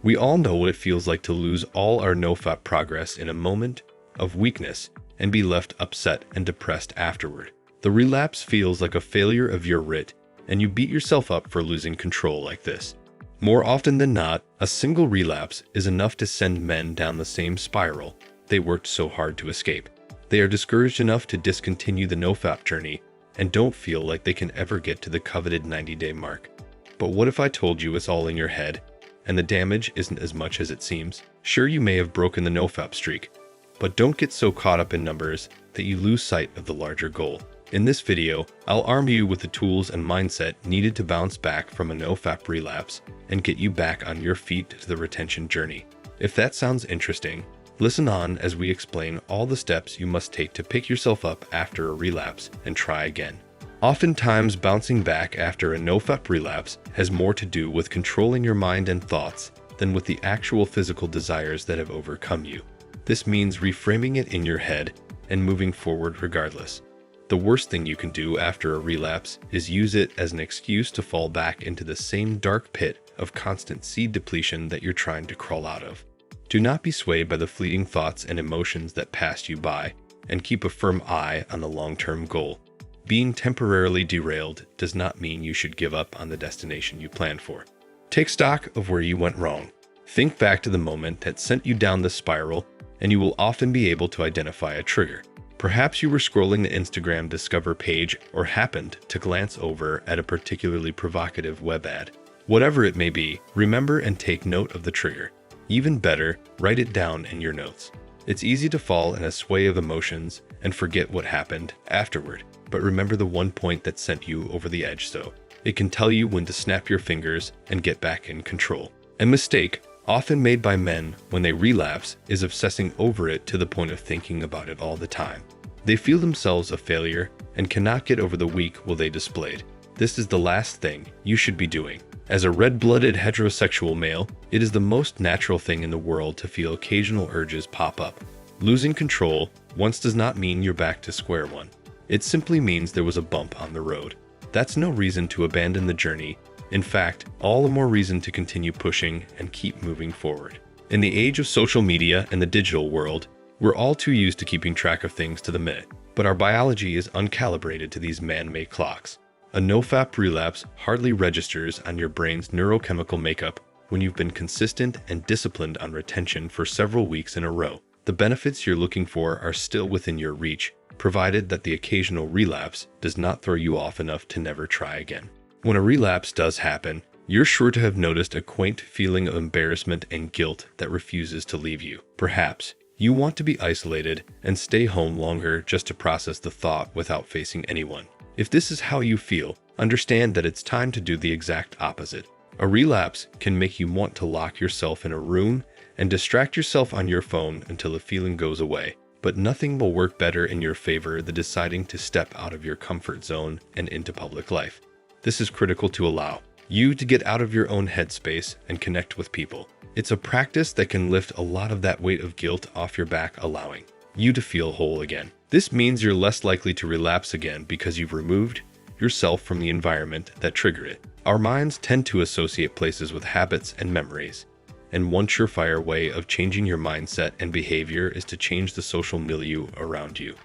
We all know what it feels like to lose all our nofap progress in a moment of weakness and be left upset and depressed afterward. The relapse feels like a failure of your writ, and you beat yourself up for losing control like this. More often than not, a single relapse is enough to send men down the same spiral they worked so hard to escape. They are discouraged enough to discontinue the nofap journey and don't feel like they can ever get to the coveted 90-day mark. But what if I told you it's all in your head, and the damage isn't as much as it seems? Sure, you may have broken the nofap streak, but don't get so caught up in numbers that you lose sight of the larger goal. In this video, I'll arm you with the tools and mindset needed to bounce back from a nofap relapse and get you back on your feet to the retention journey. If that sounds interesting, listen on as we explain all the steps you must take to pick yourself up after a relapse and try again. Oftentimes, bouncing back after a nofap relapse has more to do with controlling your mind and thoughts than with the actual physical desires that have overcome you. This means reframing it in your head and moving forward regardless. The worst thing you can do after a relapse is use it as an excuse to fall back into the same dark pit of constant seed depletion that you're trying to crawl out of. Do not be swayed by the fleeting thoughts and emotions that passed you by, and keep a firm eye on the long-term goal. Being temporarily derailed does not mean you should give up on the destination you planned for. Take stock of where you went wrong. Think back to the moment that sent you down the spiral, and you will often be able to identify a trigger. Perhaps you were scrolling the Instagram Discover page or happened to glance over at a particularly provocative web ad. Whatever it may be, remember and take note of the trigger. Even better, write it down in your notes. It's easy to fall in a sway of emotions and forget what happened afterward, but remember the one point that sent you over the edge so it can tell you when to snap your fingers and get back in control. A mistake, often made by men when they relapse, is obsessing over it to the point of thinking about it all the time. They feel themselves a failure and cannot get over the weak will they displayed. This is the last thing you should be doing. As a red-blooded heterosexual male, it is the most natural thing in the world to feel occasional urges pop up. Losing control once does not mean you're back to square one. It simply means there was a bump on the road. That's no reason to abandon the journey. In fact, all the more reason to continue pushing and keep moving forward. In the age of social media and the digital world, we're all too used to keeping track of things to the minute, but our biology is uncalibrated to these man-made clocks. A nofap relapse hardly registers on your brain's neurochemical makeup when you've been consistent and disciplined on retention for several weeks in a row. The benefits you're looking for are still within your reach, provided that the occasional relapse does not throw you off enough to never try again. When a relapse does happen, you're sure to have noticed a quaint feeling of embarrassment and guilt that refuses to leave you. Perhaps you want to be isolated and stay home longer just to process the thought without facing anyone. If this is how you feel, understand that it's time to do the exact opposite. A relapse can make you want to lock yourself in a room and distract yourself on your phone until the feeling goes away. But nothing will work better in your favor than deciding to step out of your comfort zone and into public life. This is critical to allow you to get out of your own headspace and connect with people. It's a practice that can lift a lot of that weight of guilt off your back, allowing you to feel whole again. This means you're less likely to relapse again because you've removed yourself from the environment that triggered it. Our minds tend to associate places with habits and memories, and one surefire way of changing your mindset and behavior is to change the social milieu around you.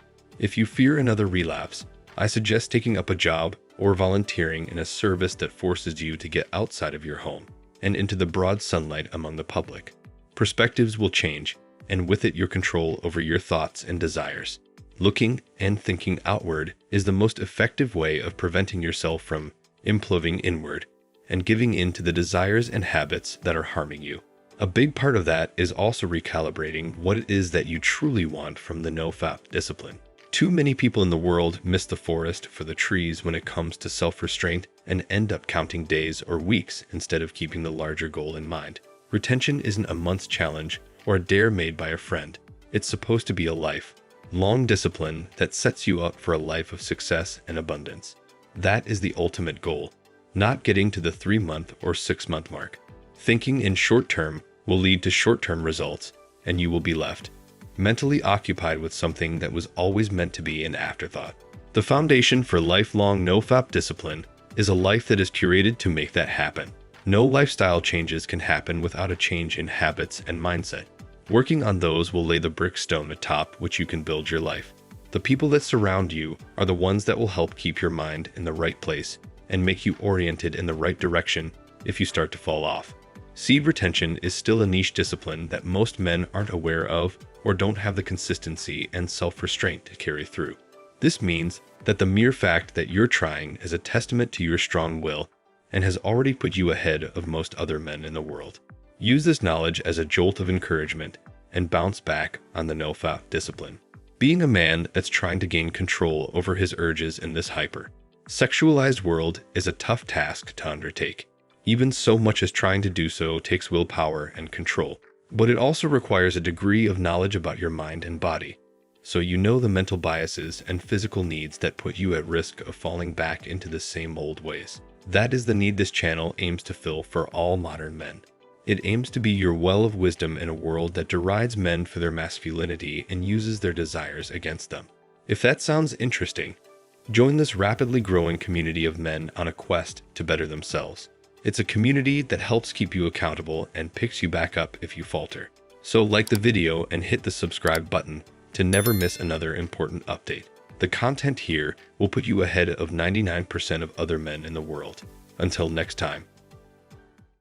If you fear another relapse, I suggest taking up a job or volunteering in a service that forces you to get outside of your home and into the broad sunlight among the public. Perspectives will change, and with it your control over your thoughts and desires. Looking and thinking outward is the most effective way of preventing yourself from imploding inward and giving in to the desires and habits that are harming you. A big part of that is also recalibrating what it is that you truly want from the nofap discipline. Too many people in the world miss the forest for the trees when it comes to self-restraint and end up counting days or weeks instead of keeping the larger goal in mind. Retention isn't a month's challenge or a dare made by a friend. It's supposed to be a life-long discipline that sets you up for a life of success and abundance. That is the ultimate goal, not getting to the 3-month or 6-month mark. Thinking in short term will lead to short-term results, and you will be left mentally occupied with something that was always meant to be an afterthought. The foundation for lifelong nofap discipline is a life that is curated to make that happen. No lifestyle changes can happen without a change in habits and mindset. Working on those will lay the brickstone atop which you can build your life. The people that surround you are the ones that will help keep your mind in the right place and make you oriented in the right direction if you start to fall off. Seed retention is still a niche discipline that most men aren't aware of or don't have the consistency and self-restraint to carry through. This means that the mere fact that you're trying is a testament to your strong will and has already put you ahead of most other men in the world. Use this knowledge as a jolt of encouragement and bounce back on the Nofap discipline. Being a man that's trying to gain control over his urges in this hyper-sexualized world is a tough task to undertake. Even so much as trying to do so takes willpower and control. But it also requires a degree of knowledge about your mind and body, so you know the mental biases and physical needs that put you at risk of falling back into the same old ways. That is the need this channel aims to fill for all modern men. It aims to be your well of wisdom in a world that derides men for their masculinity and uses their desires against them. If that sounds interesting, join this rapidly growing community of men on a quest to better themselves. It's a community that helps keep you accountable and picks you back up if you falter. So like the video and hit the subscribe button to never miss another important update. The content here will put you ahead of 99% of other men in the world. Until next time.